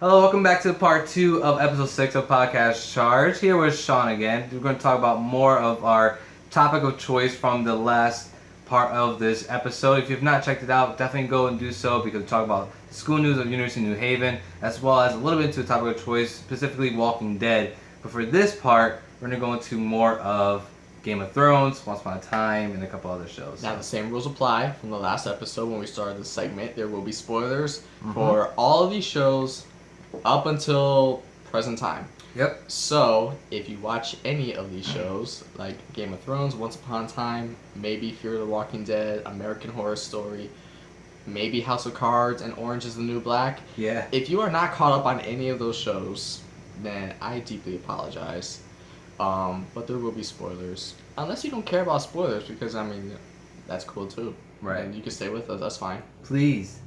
Hello, welcome back to part 2 of episode 6 of Podcast Charge. Here with Sean again. We're going to talk about more of our topic of choice from the last part of this episode. If you've not checked it out, definitely go and do so because we talk about the school news of University of New Haven, as well as a little bit into the topic of choice, specifically Walking Dead. But for this part, we're going to go into more of Game of Thrones, Once Upon a Time, and a couple other shows. Now, the same rules apply from the last episode when we started this segment. There will be spoilers for all of these shows up until present time. Yep. So, if you watch any of these shows, like Game of Thrones, Once Upon a Time, maybe Fear the Walking Dead, American Horror Story, maybe House of Cards, and Orange is the New Black. Yeah. If you are not caught up on any of those shows, then I deeply apologize. But there will be spoilers. Unless you don't care about spoilers, because, I mean, that's cool too. Right. And you can stay with us, that's fine. Please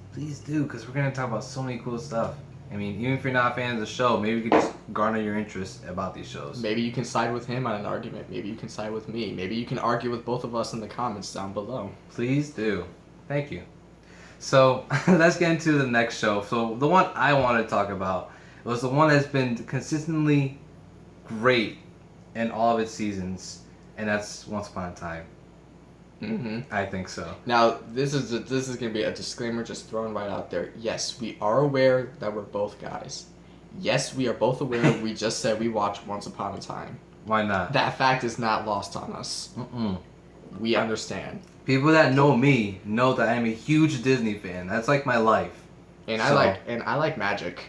do, because we're going to talk about so many cool stuff. I mean, even if you're not a fan of the show, maybe we could just garner your interest about these shows. Maybe you can side with him on an argument. Maybe you can side with me. Maybe you can argue with both of us in the comments down below. Please do. Thank you. So, let's get into the next show. So, the one I wanted to talk about was the one that's been consistently great in all of its seasons, and that's Once Upon a Time. I think so. Now, this is going to be a disclaimer just thrown right out there. Yes, we are aware that we're both guys. Yes, we are both aware we just said we watched Once Upon a Time. Why not? That fact is not lost on us. We understand. People that know me know that I'm a huge Disney fan. That's like my life. And I like magic,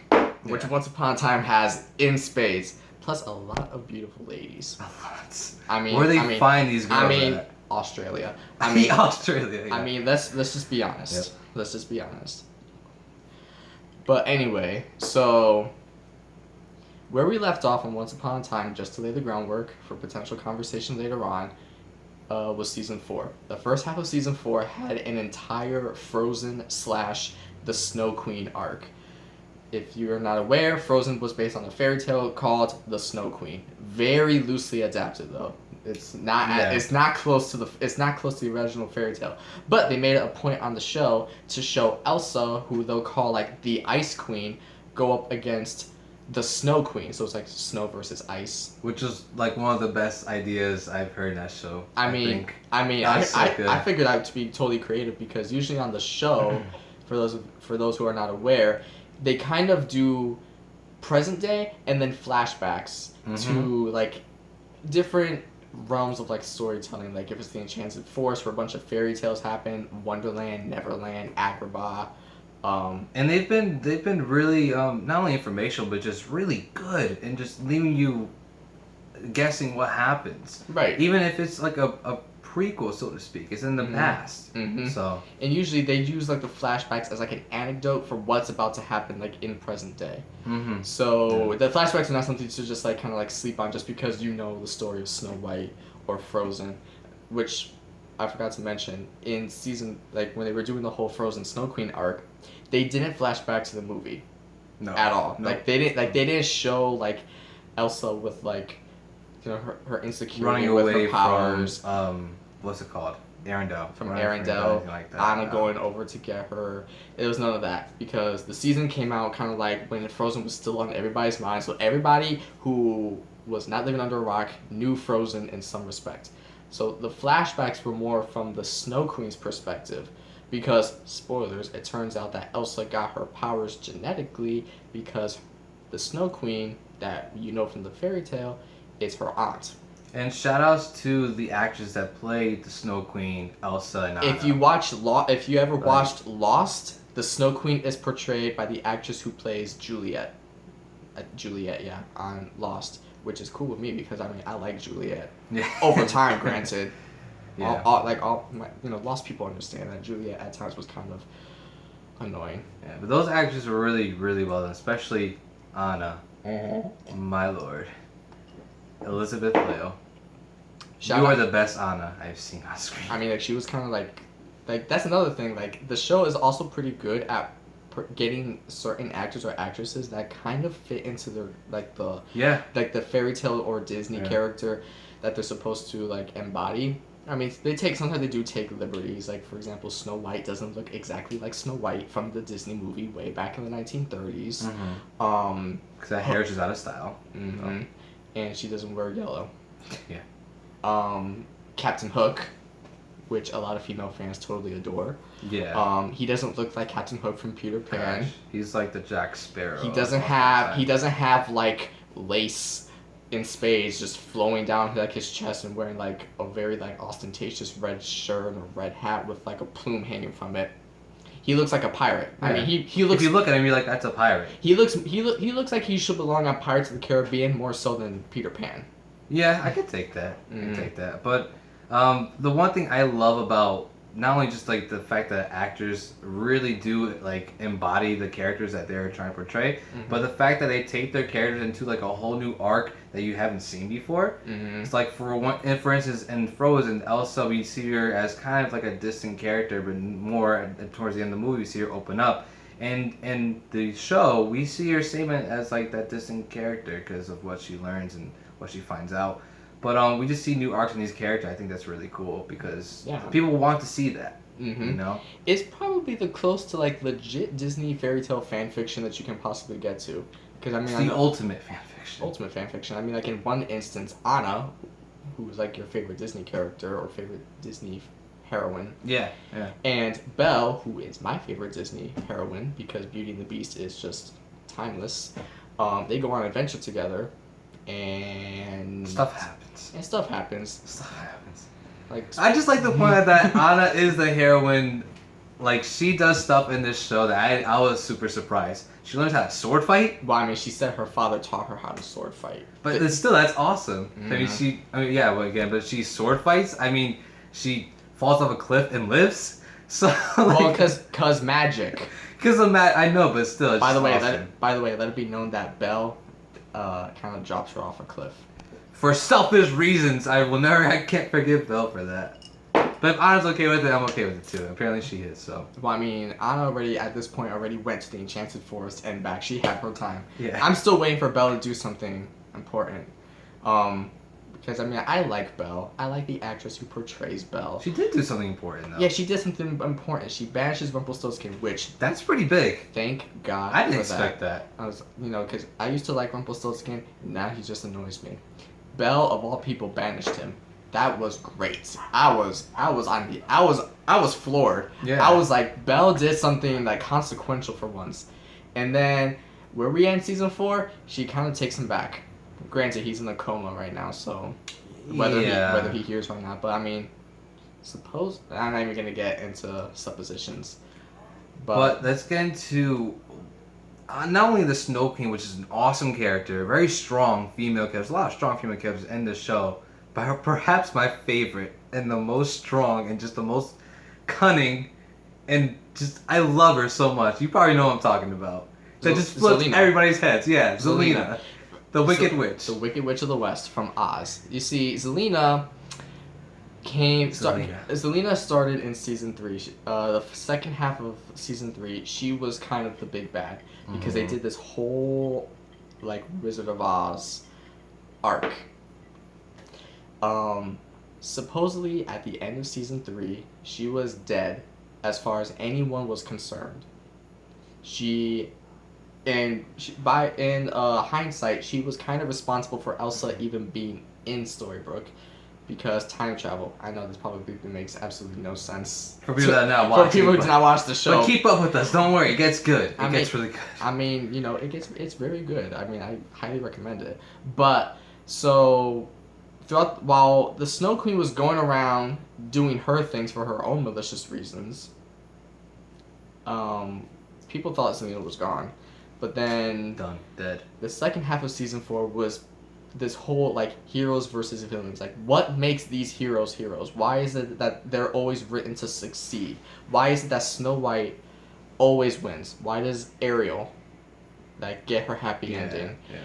which Once Upon a Time has in spades. Plus a lot of beautiful ladies. A lot. I mean, where they find these girls at? Australia. Australia. Yeah. I mean, let's just be honest. Yep. Let's just be honest. But anyway, so where we left off on Once Upon a Time, just to lay the groundwork for potential conversation later on, was season 4. The first half of season 4 had an entire Frozen / the Snow Queen arc. If you're not aware, Frozen was based on a fairy tale called The Snow Queen. Very loosely adapted, though. It's not. Yeah. It's not close to the. It's not close to the original fairy tale. But they made it a point on the show to show Elsa, who they'll call like the Ice Queen, go up against the Snow Queen. So it's like snow versus ice. Which is like one of the best ideas I've heard in that show. I figured out to be totally creative because usually on the show, for those who are not aware, they kind of do present day and then flashbacks to like different realms of like storytelling. Like if it's the Enchanted Forest where a bunch of fairy tales happen, Wonderland, Neverland, Agrabah. And they've been really not only informational but just really good and just leaving you guessing what happens. Right. Even if it's like a prequel, so to speak. It's in the past. So. And usually they use like the flashbacks as like an anecdote for what's about to happen like in present day. So the flashbacks are not something to just like kind of like sleep on just because you know the story of Snow White or Frozen, which I forgot to mention in season like when they were doing the whole Frozen Snow Queen arc, they didn't flash back to the movie. No. At all. No. Like they didn't show like Elsa with like her insecurity running with away her powers. From what's it called? Arendelle. From Arendelle, like that. Anna going over to get her. It was none of that because the season came out kind of like when Frozen was still on everybody's mind. So everybody who was not living under a rock knew Frozen in some respect. So the flashbacks were more from the Snow Queen's perspective because, spoilers, it turns out that Elsa got her powers genetically because the Snow Queen that you know from the fairy tale is her aunt. And shout outs to the actors that played the Snow Queen, Elsa and Anna. If you ever watched Lost, the Snow Queen is portrayed by the actress who plays Juliet. On Lost, which is cool with me because I mean I like Juliet. Yeah. Over time, granted. Yeah. Lost people understand that Juliet at times was kind of annoying. Yeah, but those actors were really, really well done, especially Anna. My lord. Elizabeth Leo. You are the best Anna I've seen on screen. I mean, like, she was kind of like that's another thing. Like, the show is also pretty good at getting certain actors or actresses that kind of fit into their the fairy tale or Disney character that they're supposed to like embody. I mean, sometimes they do take liberties. Like, for example, Snow White doesn't look exactly like Snow White from the Disney movie way back in the 1930s. Because that hair is just out of style. Mm-hmm. And she doesn't wear yellow. Yeah. Captain Hook, which a lot of female fans totally adore. Yeah. He doesn't look like Captain Hook from Peter Pan. Gosh, he's like the Jack Sparrow. He doesn't have like lace in spades just flowing down like his chest and wearing like a very like ostentatious red shirt and a red hat with like a plume hanging from it. He looks like a pirate. Yeah. I mean, he looks. If you look at him, you're like, that's a pirate. He looks like he should belong on Pirates of the Caribbean more so than Peter Pan. Yeah, I could take that. I could take that. But the one thing I love about not only just like the fact that actors really do like embody the characters that they're trying to portray, but the fact that they take their characters into like a whole new arc that you haven't seen before. It's like for instance in Frozen, Elsa, we see her as kind of like a distant character, but more towards the end of the movie we see her open up. And in the show, we see her statement as like that distant character because of what she learns and what she finds out. But we just see new arcs in these characters. I think that's really cool because people want to see that. You know, it's probably the close to like legit Disney fairy tale fan fiction that you can possibly get to. Because I mean, it's the ultimate fan fiction. Ultimate fan fiction. I mean, like in one instance, Anna, who is like your favorite Disney character or favorite Disney heroine. Yeah. And Belle, who is my favorite Disney heroine because Beauty and the Beast is just timeless. They go on an adventure together. And stuff happens. Like I just like the point that Anna is the heroine. Like she does stuff in this show that I was super surprised. She learns how to sword fight. Well, I mean, she said her father taught her how to sword fight. But still, that's awesome. But she sword fights. I mean, she falls off a cliff and lives. So well, cause magic. Because of I know, but still. It's by the way, awesome. Let it be known that Belle kind of drops her off a cliff. For selfish reasons, I can't forgive Belle for that. But if Anna's okay with it, I'm okay with it too. Apparently she is, so. Well, I mean, Anna at this point went to the Enchanted Forest and back. She had her time. Yeah. I'm still waiting for Belle to do something important. Because, I mean, I like Belle. I like the actress who portrays Belle. She did do something important, though. Yeah, she did something important. She banishes Rumpelstiltskin, which... That's pretty big. Thank God I didn't expect that. I was, because I used to like Rumpelstiltskin, and now he just annoys me. Belle, of all people, banished him. That was great. I was floored. Yeah. I was like, Belle did something like consequential for once. And then where we end season 4, she kind of takes him back. Granted, he's in a coma right now, so whether he hears or not. But I mean, I'm not even gonna get into suppositions. But let's get into not only the Snow Queen, which is an awesome character, very strong female characters, a lot of strong female characters in this show. But perhaps my favorite and the most strong and just the most cunning and just I love her so much. You probably know what I'm talking about. That just flips everybody's heads. Yeah, Zelena. The Wicked Witch. The Wicked Witch of the West from Oz. You see, Zelena started in season 3. The second half of season 3, she was kind of the big bad because they did this whole like Wizard of Oz arc. Supposedly at the end of season 3, she was dead as far as anyone was concerned. In hindsight, she was kind of responsible for Elsa even being in Storybrooke because time travel. I know this probably makes absolutely no sense for people that are not watching. For people who do not watch the show. But keep up with us. Don't worry, it gets good. It gets really good. I mean, it's very good. I mean, I highly recommend it. But so while the Snow Queen was going around doing her things for her own malicious reasons, people thought Zelena was gone. But then... Done. Dead. The second half of season 4 was this whole, like, heroes versus villains. Like, what makes these heroes heroes? Why is it that they're always written to succeed? Why is it that Snow White always wins? Why does Ariel, like, get her happy ending? Yeah.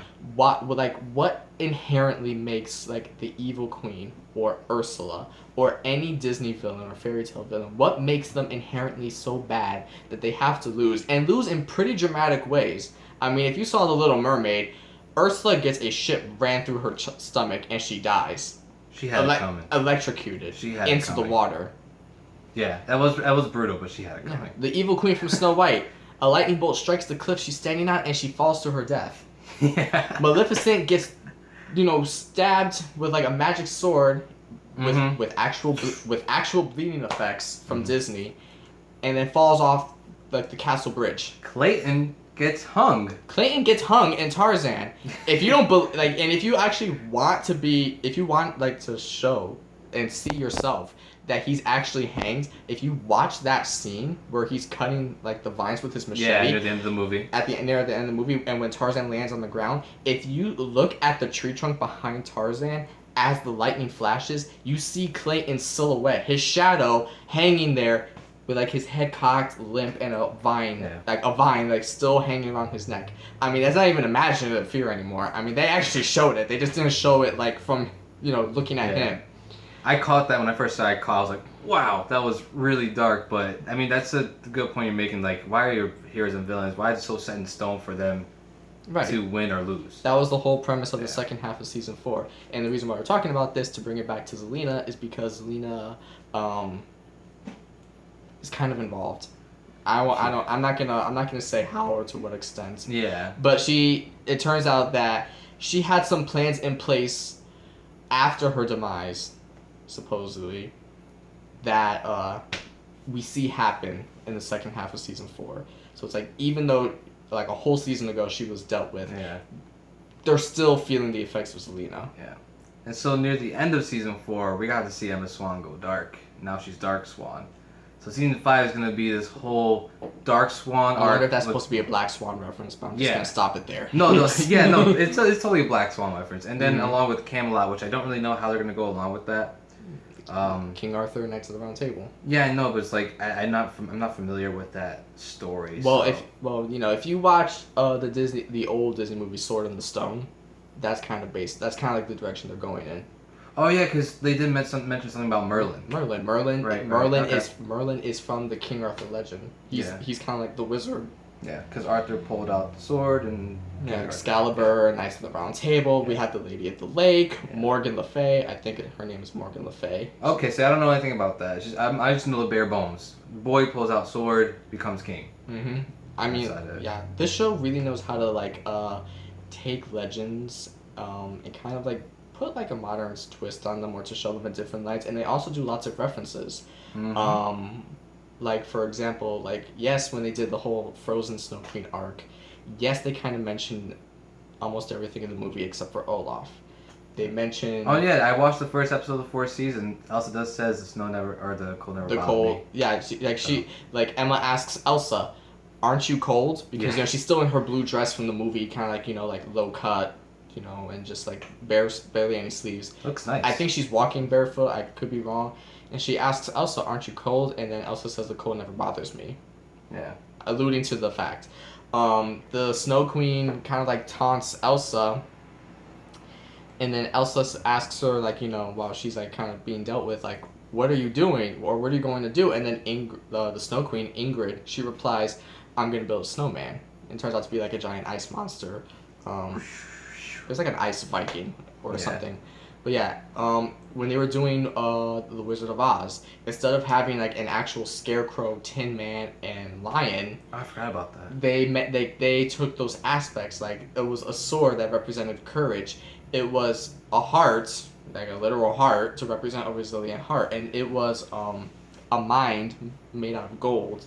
What inherently makes, like, the evil queen or Ursula or any Disney villain or fairy tale villain, what makes them inherently so bad that they have to lose, and lose in pretty dramatic ways? I mean, if you saw The Little Mermaid, Ursula gets a ship ran through her stomach and she dies. She had it coming. Electrocuted She had it into the coming. water. Yeah, that was brutal, but she had it coming. The evil queen from Snow White. A lightning bolt strikes the cliff she's standing on, and she falls to her death. Yeah. Maleficent gets, stabbed with like a magic sword, with actual bleeding effects from Disney, and then falls off like the castle bridge. Clayton gets hung. Clayton gets hung in Tarzan. If you don't and if you actually want to show and see yourself that he's actually hanged, if you watch that scene where he's cutting like the vines with his machete. Yeah, near the end of the movie. Near the end of the movie, and when Tarzan lands on the ground, if you look at the tree trunk behind Tarzan as the lightning flashes, you see Clayton's silhouette, his shadow hanging there with like his head cocked, limp, and a vine, like still hanging around his neck. I mean, that's not even imaginative fear anymore. I mean, they actually showed it. They just didn't show it like from looking at him. I caught that when I first saw it. I was like, wow, that was really dark. But, I mean, that's a good point you're making. Like, why are your heroes and villains, why is it so set in stone for them to win or lose? That was the whole premise of the second half of season 4. And the reason why we're talking about this, to bring it back to Zelena, is because Zelena is kind of involved. I'm not gonna say how or to what extent. Yeah. But it turns out that she had some plans in place after her demise, supposedly, that we see happen in the second half of season 4. So it's like, even though like a whole season ago she was dealt with, they're still feeling the effects of Zelena. Yeah. And so near the end of season 4, we got to see Emma Swan go dark. Now she's Dark Swan. So season 5 is going to be this whole Dark Swan arc. I wonder if that's supposed to be a Black Swan reference, but I'm just going to stop it there. No, it's totally a Black Swan reference. And then along with Camelot, which I don't really know how they're going to go along with that. King Arthur, Knights of the Round Table. Yeah, I know, but it's like I'm not familiar with that story. Well, if you watch the old Disney movie Sword in the Stone, that's kind of like the direction they're going in. Oh yeah, because they did mention something about Merlin. Merlin is from the King Arthur legend. He's kind of like the wizard. Yeah, because Arthur pulled out the sword and... Yeah, Excalibur, Knights of the Round Table. We have the Lady at the Lake, Morgan Le Fay. I think her name is Morgan Le Fay. Okay, so I don't know anything about that. It's just, I just know the bare bones. Boy pulls out sword, becomes king. Mm-hmm. I mean, this show really knows how to take legends and kind of like put like a modern twist on them, or to show them in different lights. And they also do lots of references. Mm-hmm. Like, for example, when they did the whole Frozen Snow Queen arc, yes, they kind of mentioned almost everything in the movie except for Olaf. They mentioned... Oh, yeah, I watched the first episode of the 4th season. Elsa says the snow never, or the cold never bothered me. Yeah, Emma asks Elsa, aren't you cold? Because, she's still in her blue dress from the movie, kind of like low cut, and just barely any sleeves. Looks nice. I think she's walking barefoot, I could be wrong. And she asks Elsa, aren't you cold? And then Elsa says the cold never bothers me. Yeah. Alluding to the fact. The Snow Queen kind of taunts Elsa. And then Elsa asks her, while she's kind of being dealt with, what are you doing? Or what are you going to do? And then the Snow Queen, Ingrid, she replies, I'm going to build a snowman. And it turns out to be a giant ice monster. It's like an ice Viking or something. But yeah, when they were doing The Wizard of Oz, instead of having an actual Scarecrow, Tin Man, and Lion, I forgot about that. They took those aspects. It was a sword that represented courage. It was a heart, a literal heart, to represent a resilient heart, and it was a mind made out of gold,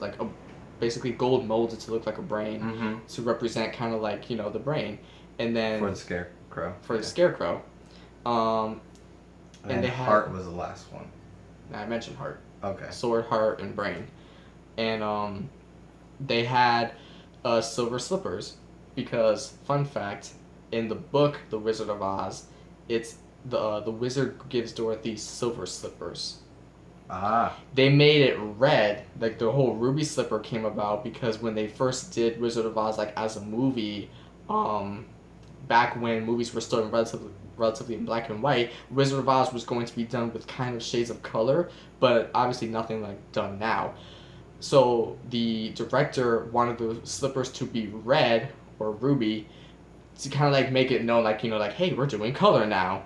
basically gold molded to look like a brain, to represent kind of the brain, and then for the Scarecrow. The Scarecrow. And they heart was the last one. I mentioned heart. Okay. Sword, heart, and brain. And they had silver slippers because, fun fact, in the book The Wizard of Oz, it's the wizard gives Dorothy silver slippers. Ah. They made it red. The whole ruby slipper came about because when they first did Wizard of Oz as a movie, back when movies were still relatively in black and white, Wizard of Oz was going to be done with kind of shades of color, but obviously nothing done now. So the director wanted the slippers to be red or ruby to kind of make it known hey, we're doing color now.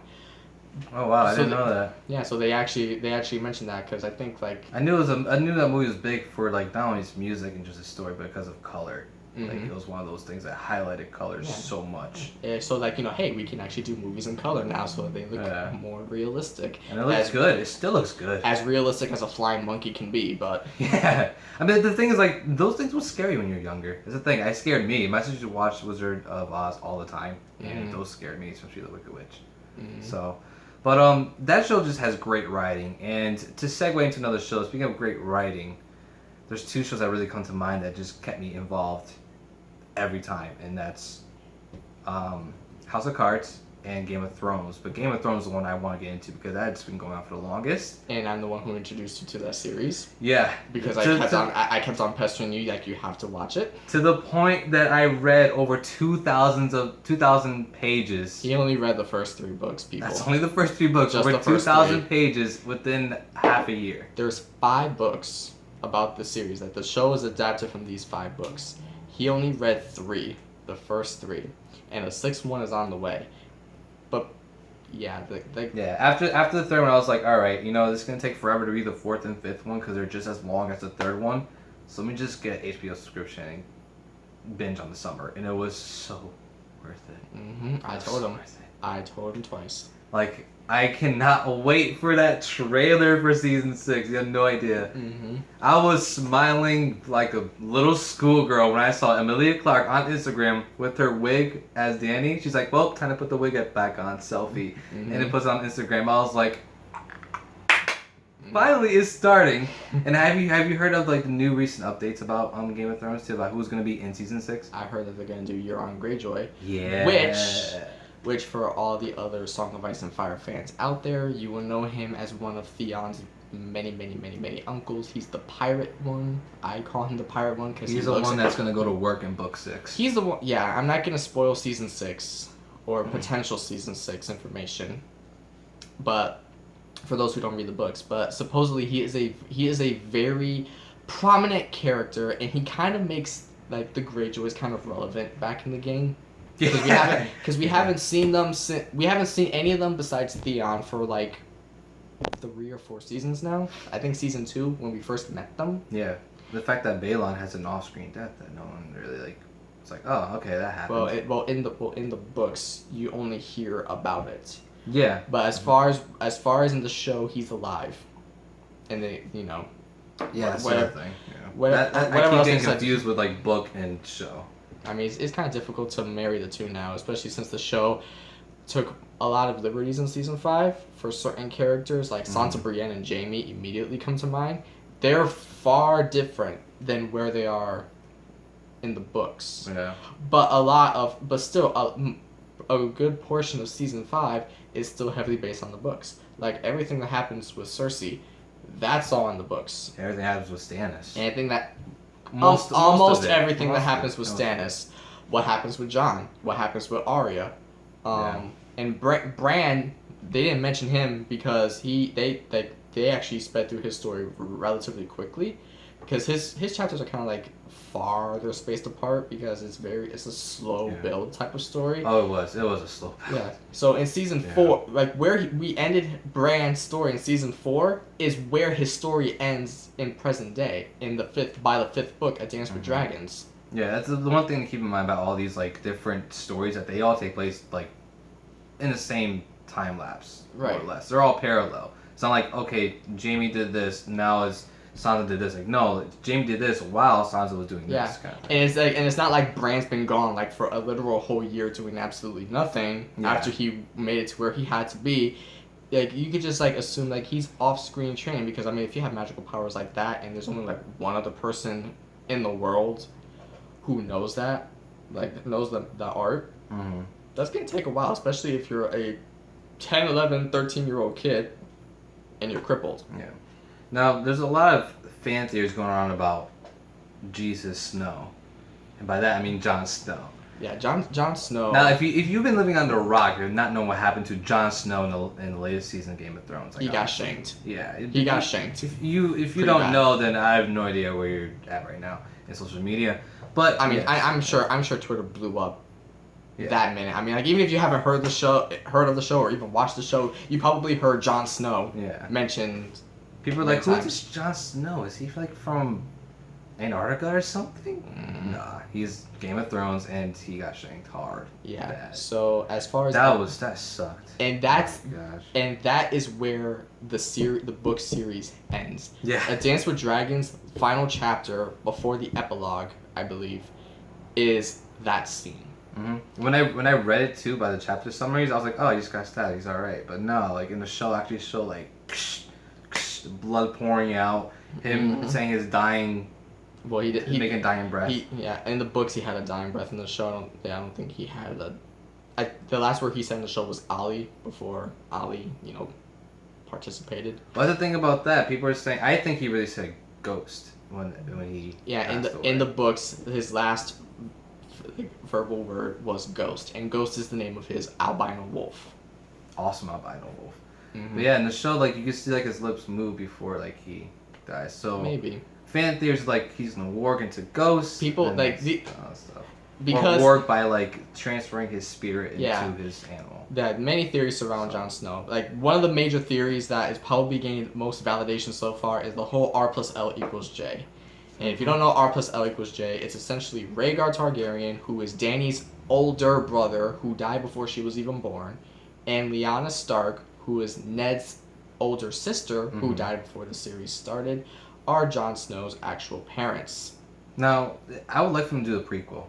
Oh wow, I So didn't know that. Yeah, so they actually mentioned that because I think like I knew that movie was big for like not only its music and just its story, but because of color. Like it was one of those things that highlighted colors so much. so like hey, we can actually do movies in color now, so they look more realistic. And it looks good. It still looks good. As realistic as a flying monkey can be, but yeah. I mean, the thing is like those things were scary when you're younger. It's the thing. It scared me. My sister watched Wizard of Oz all the time, and those scared me, especially the Wicked Witch. So. But that show just has great writing, and to segue into another show, speaking of great writing, there's two shows that really come to mind that just kept me involved every time, and that's House of Cards and Game of Thrones. But Game of Thrones is the one I want to get into because that's been going on for the longest. And I'm the one who introduced you to that series. Yeah, because I kept on pestering you like you have to watch it. To the point that I read over 2,000 pages. He only read the first 3 books, people. That's only the first 3 books. Just over 2,000 pages within half a year. There's 5 books about the series that the show is adapted from these 5 books. He only read 3, the first 3, and the 6th one is on the way. But yeah, after the 3rd one, I was like, all right, this is gonna take forever to read the 4th and 5th one because they're just as long as the 3rd one. So let me just get an HBO subscription and binge on the summer, and it was so worth it. I told him twice. Like, I cannot wait for that trailer for season 6. You have no idea. I was smiling like a little schoolgirl when I saw Emilia Clarke on Instagram with her wig as Dany. She's like, well, time to put the wig back on, selfie. And it puts it on Instagram. I was like, finally it's starting. And have you heard of like the new recent updates about Game of Thrones too, about who's going to be in season 6? I heard that they're going to do Euron Greyjoy. Yeah. Which for all the other Song of Ice and Fire fans out there, you will know him as one of Theon's many uncles. He's the pirate one. I call him the pirate one because he's the one that's going to go to work in book 6. He's the one. Yeah, I'm not going to spoil season 6 or potential season 6 information. But for those who don't read the books, but supposedly he is a very prominent character, and he kind of makes like the Greyjoys kind of relevant back in the game. Because we haven't seen them we haven't seen any of them besides Theon for like 3 or 4 seasons now. I think season 2 when we first met them. Yeah, the fact that Balon has an off-screen death that no one really like. It's like, oh, okay, that happened. In the books you only hear about it. Yeah. But as far as in the show, he's alive, and they Yeah, that's the whatever thing. Whatever I keep getting else confused with like book and show. I mean, it's kind of difficult to marry the two now, especially since the show took a lot of liberties in season 5 for certain characters, like Sansa, Brienne, and Jaime immediately come to mind. They're far different than where they are in the books. Yeah. But still, a good portion of season 5 is still heavily based on the books. Like everything that happens with Cersei, that's all in the books. Everything happens with Stannis. Anything that Most everything that happens with Stannis, what happens with Jon, what happens with Arya, and Bran. They didn't mention him because they actually sped through his story relatively quickly, because his chapters are kind of like farther spaced apart because it's a slow build type of story. Oh, it was a slow build. Yeah. So in season 4, like where we ended Bran's story in season 4 is where his story ends in present day by the 5th book, A Dance with Dragons. Yeah, that's the one thing to keep in mind about all these like different stories, that they all take place like in the same time lapse, more or less. They're all parallel. It's not like, okay, Jaime did this, now Sansa did this. Like, no, Jaime did this while Sansa was doing this kind of thing. And it's not like Bran's been gone like for a literal whole year doing absolutely nothing after he made it to where he had to be. Like, you could just like assume like he's off-screen training, because I mean, if you have magical powers like that and there's only like one other person in the world who knows that, like knows the art, that's gonna take a while, especially if you're a 10, 11, 13-year-old kid and you're crippled. Yeah. Now, there's a lot of fan theories going on about Jesus Snow, and by that I mean Jon Snow. Yeah, Jon Snow. Now, if you've been living under a rock, you're not knowing what happened to Jon Snow in the latest season of Game of Thrones. Like, he got shanked. Yeah, he got shanked. If you don't know, then I have no idea where you're at right now in social media. But I mean, I'm sure Twitter blew up that minute. I mean, like, even if you haven't heard of the show, or even watched the show, you probably heard Jon Snow mentioned. People are like, who's this Jon Snow? Is he like from Antarctica or something? Nah, he's Game of Thrones, and he got shanked hard. Yeah. Bad. So as far as that sucked. And that is where the book series ends. Yeah. A Dance with Dragons final chapter before the epilogue, I believe, is that scene. Mm-hmm. When I read it too by the chapter summaries, I was like, oh, he just got stabbed, he's all right. But no, like in the show, actually show like blood pouring out, him saying his dying. Well, he making dying breath. In the books he had a dying breath. In the show, I don't think he had the last word he said in the show was Ali before Ali, participated. What's the thing about that? People are saying I think he really said ghost when he in the books his last verbal word was ghost, and ghost is the name of his albino wolf. Awesome albino wolf. But yeah, in the show, like you can see like his lips move before like he dies. So maybe fan theories like he's gonna warg into ghosts. People like stuff. Because or warg by like transferring his spirit into his animal. That many theories surround Jon Snow. Like one of the major theories that is probably gaining most validation so far is the whole R+L=J. And if you don't know R+L=J, it's essentially Rhaegar Targaryen, who is Dany's older brother who died before she was even born, and Lyanna Stark, who is Ned's older sister who died before the series started, are Jon Snow's actual parents. Now, I would like them to do a prequel,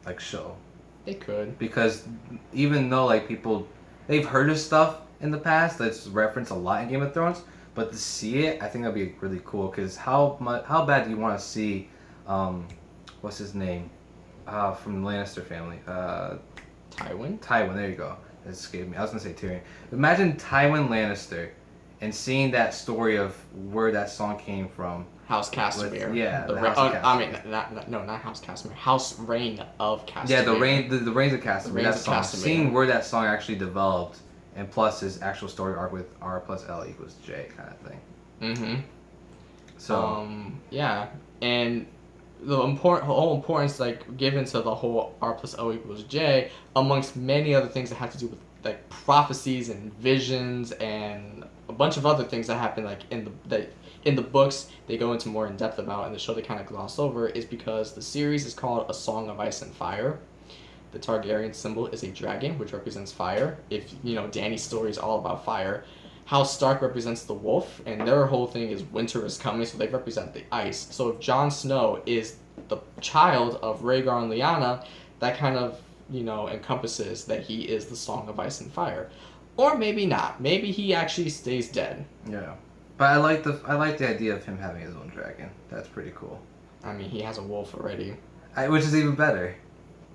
like show. They could. Because even though like people, they've heard of stuff in the past that's referenced a lot in Game of Thrones, but to see it, I think that'd be really cool. Because how bad do you want to see, what's his name, from the Lannister family? Tywin? Tywin, there you go. That escaped me. I was gonna say Tyrion. Imagine Tywin Lannister, and seeing that story of where that song came from. House Castamere. Not House Castamere. House Reign of Castamere. Yeah, the Reigns of Castamere. Seeing where that song actually developed, and plus his actual story arc with R+L=J kind of thing. Mm-hmm. So. Yeah, and the whole importance like given to the whole R+L=J, amongst many other things that have to do with like prophecies and visions and a bunch of other things that happen like in the books they go into more in depth about, and the show they kind of gloss over, is because the series is called A Song of Ice and Fire. The Targaryen symbol is a dragon, which represents fire. If Dany's story is all about fire. House Stark represents the wolf, and their whole thing is winter is coming, so they represent the ice. So if Jon Snow is the child of Rhaegar and Lyanna, that kind of encompasses that he is the Song of Ice and Fire. Or maybe not. Maybe he actually stays dead. Yeah. But I like the idea of him having his own dragon. That's pretty cool. I mean, he has a wolf already. Which is even better.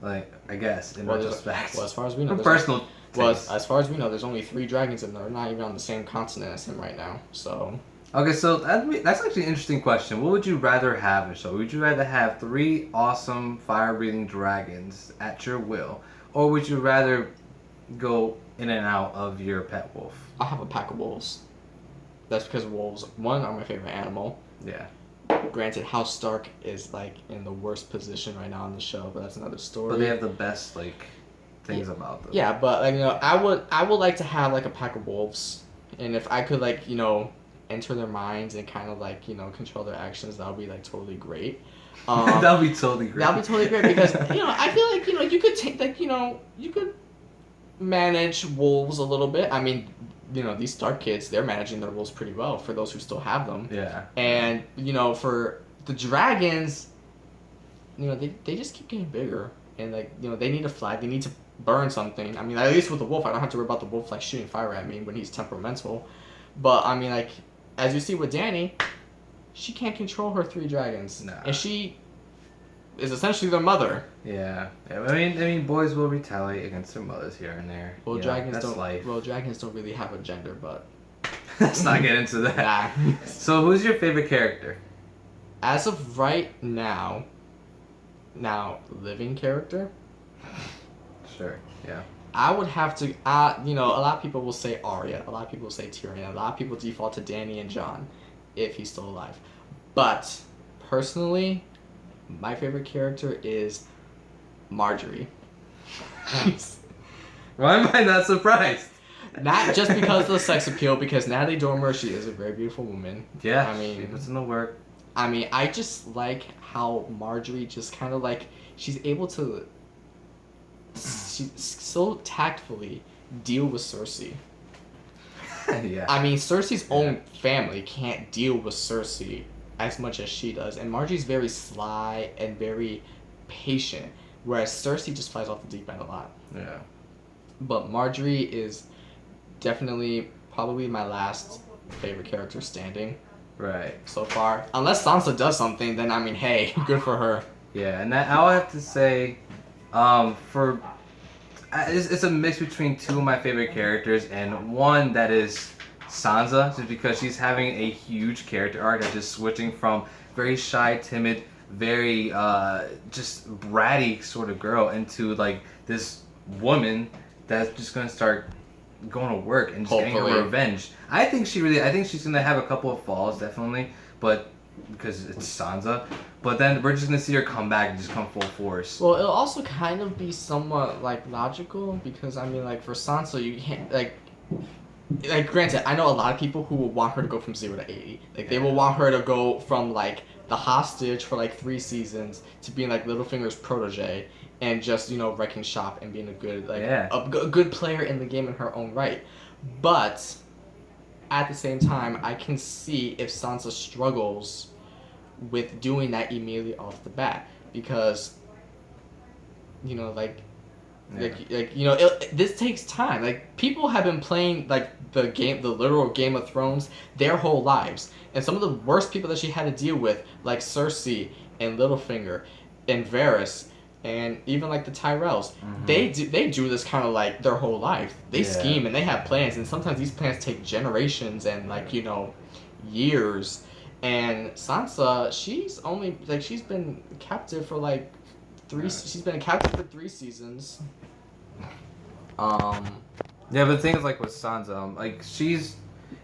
Like, I guess, in retrospect. Well, as far as we know, as far as we know, there's only 3 dragons, and they're not even on the same continent as him right now. So. Okay, so that's actually an interesting question. What would you rather have in a show? Would you rather have 3 awesome fire-breathing dragons at your will, or would you rather go in and out of your pet wolf? I have a pack of wolves. That's because wolves, one, are my favorite animal. Yeah. Granted, House Stark is like in the worst position right now on the show, but that's another story. But they have the best things about them. Yeah, but I would like to have like a pack of wolves, and if I could enter their minds and kind of control their actions, that would be totally great. That would be totally great. That would be totally great because I feel like you could take you could manage wolves a little bit. I mean, these Stark kids, they're managing their wolves pretty well for those who still have them. Yeah. And, for the dragons, they just keep getting bigger. And, they need a flag. They need to burn something. I mean, at least with the wolf, I don't have to worry about the wolf, shooting fire at me when he's temperamental. But, I mean, as you see with Dany, she can't control her 3 dragons. Nah. And she is essentially their mother. Yeah. I mean, boys will retaliate against their mothers here and there. Well, dragons that's don't. Life. Well, dragons don't really have a gender, but let's not get into that. Nah. So, who's your favorite character? As of right now, living character. Sure. Yeah. I would have to. A lot of people will say Arya. A lot of people will say Tyrion. A lot of people default to Dany and Jon, if he's still alive. But personally, my favorite character is Marjorie. Why am I not surprised? Not just because of the sex appeal, because Natalie Dormer, she is a very beautiful woman. Yeah, I mean, she puts in the work. I mean, I just like how Marjorie just kind of like, she's able to so tactfully deal with Cersei. Yeah. I mean, Cersei's own family can't deal with Cersei as much as she does, and Marjorie's very sly and very patient, whereas Cersei just flies off the deep end a lot. Yeah. But Marjorie is definitely probably my last favorite character standing. Right. So far. Unless Sansa does something, then I mean, hey, good for her. Yeah, and that, I'll have to say, it's a mix between two of my favorite characters, and one that is Sansa, just because she's having a huge character arc that's just switching from very shy, timid, very just bratty sort of girl into like this woman that's just gonna start going to work and just getting her revenge. I think she's gonna have a couple of falls, definitely, but because it's Sansa. But then we're just gonna see her come back and just come full force. Well, it'll also kind of be somewhat like logical, because I mean, like for Sansa, you can't like granted, I know a lot of people who will want her to go from 0 to 80. Like they will want her to go from like the hostage for like 3 seasons to being like Littlefinger's protege, and just, you know, wrecking shop and being a good a good player in the game in her own right. But at the same time, I can see if Sansa struggles with doing that immediately off the bat, because, you know, like you know, this takes time. Like people have been playing like the literal Game of Thrones their whole lives, and some of the worst people that she had to deal with, like Cersei and Littlefinger and Varys, and even like the Tyrells, they do this kind of like their whole life. They scheme and they have plans, and sometimes these plans take generations and like, you know, years. And Sansa, she's only like, she's been captive for like 3. She's been a captive for 3 seasons. Yeah, but the thing is, like with Sansa, like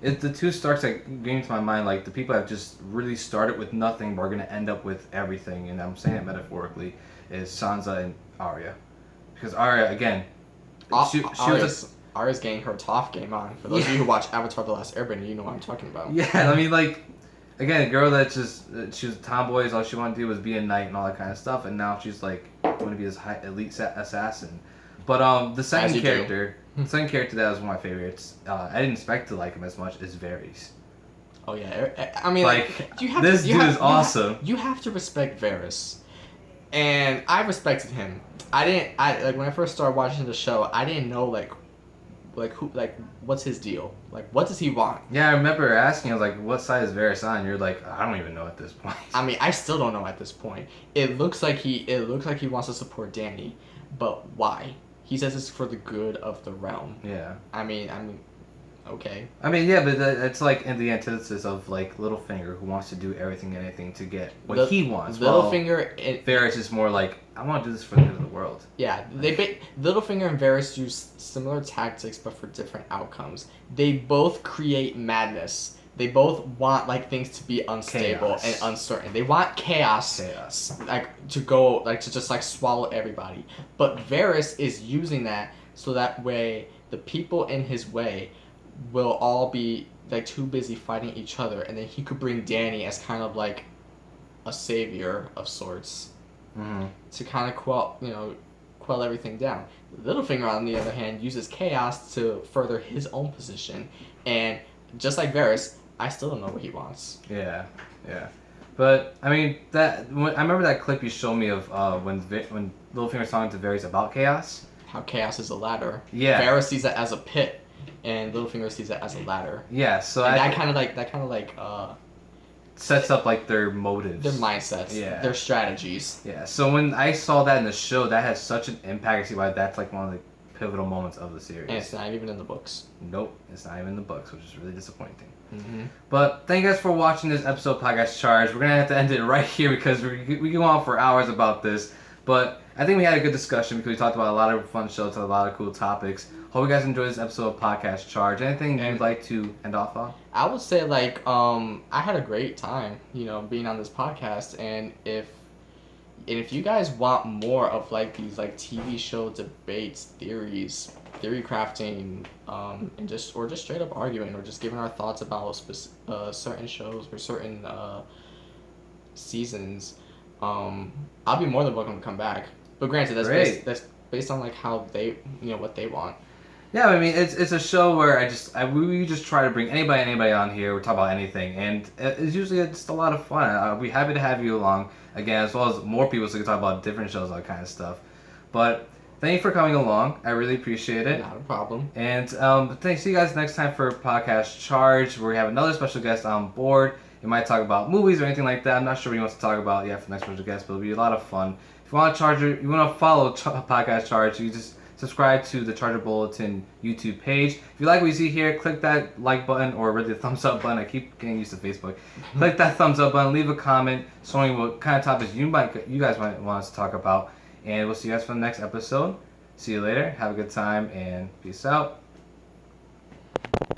it's the two Starks that get into my mind. Like the people that have just really started with nothing, but are gonna end up with everything, and I'm saying it metaphorically, is Sansa and Arya, because Arya again, Arya's getting her Toph game on. For those of you who watch Avatar: The Last Airbender, you know what I'm talking about. Yeah, I mean, like, again, a girl that she was a tomboy, all she wanted to do was be a knight and all that kind of stuff, and now she's like going to be this high elite assassin. But the second character that was one of my favorites, I didn't expect to like him as much, is Varys. Oh yeah, I mean, like this dude is awesome. You have to respect Varys, and I respected him. I like when I first started watching the show, I didn't know like who, like what's his deal, like what does he want. Yeah, I remember asking, I was like, what side is Varys on? And you're like, I don't even know at this point. I mean, I still don't know at this point. It looks like he wants to support Dany, but why? He says it's for the good of the realm. Yeah. I mean, okay. I mean, yeah, but it's like in the antithesis of like Littlefinger, who wants to do everything and anything to get what he wants. Littlefinger, Varys is more like, I want to do this for the good of the world. Yeah, Littlefinger and Varys use similar tactics, but for different outcomes. They both create madness. They both want like things to be unstable and uncertain. They want chaos. Like to go, like to just like swallow everybody. But Varys is using that so that way the people in his way will all be like too busy fighting each other, and then he could bring Dany as kind of like a savior of sorts, to kind of quell everything down. Littlefinger, on the other hand, uses chaos to further his own position, and just like Varys, I still don't know what he wants. Yeah. But I mean, I remember that clip you showed me of when Littlefinger's talking to Varys about chaos. How chaos is a ladder. Yeah. Varys sees it as a pit, and Littlefinger sees it as a ladder. Yeah. So and that kind of like sets up like their motives, their mindsets, their strategies. Yeah. So when I saw that in the show, that has such an impact. I see why that's like one of the pivotal moments of the series. And it's not even in the books. Nope, it's not even in the books, which is really disappointing. But thank you guys for watching this episode of Podcast Charge. We're gonna have to end it right here because we can go on for hours about this. But I think we had a good discussion because we talked about a lot of fun shows, a lot of cool topics. Hope you guys enjoyed this episode of Podcast Charge. Anything you'd like to end off on? I would say like I had a great time, being on this podcast, and if if you guys want more of like these like TV show debates, theory crafting, and just straight up arguing or just giving our thoughts about certain shows or certain seasons, I'll be more than welcome to come back. But granted, that's based on like how they, what they want. Yeah, I mean, it's a show where we just try to bring anybody on here. We talk about anything, and it's usually just a lot of fun. I'll be happy to have you along again, as well as more people, so we can talk about different shows, all that kind of stuff. But thank you for coming along. I really appreciate it. Not a problem. And thanks. See you guys next time for Podcast Charge, where we have another special guest on board. We might talk about movies or anything like that. I'm not sure what he wants to talk about yet for the next special guest, but it'll be a lot of fun. If you want to follow Podcast Charge, you just subscribe to the Charger Bulletin YouTube page. If you like what you see here, click that like button, or really the thumbs up button. I keep getting used to Facebook. Click that thumbs up button. Leave a comment showing what kind of topics you guys might want us to talk about. And we'll see you guys for the next episode. See you later. Have a good time and peace out.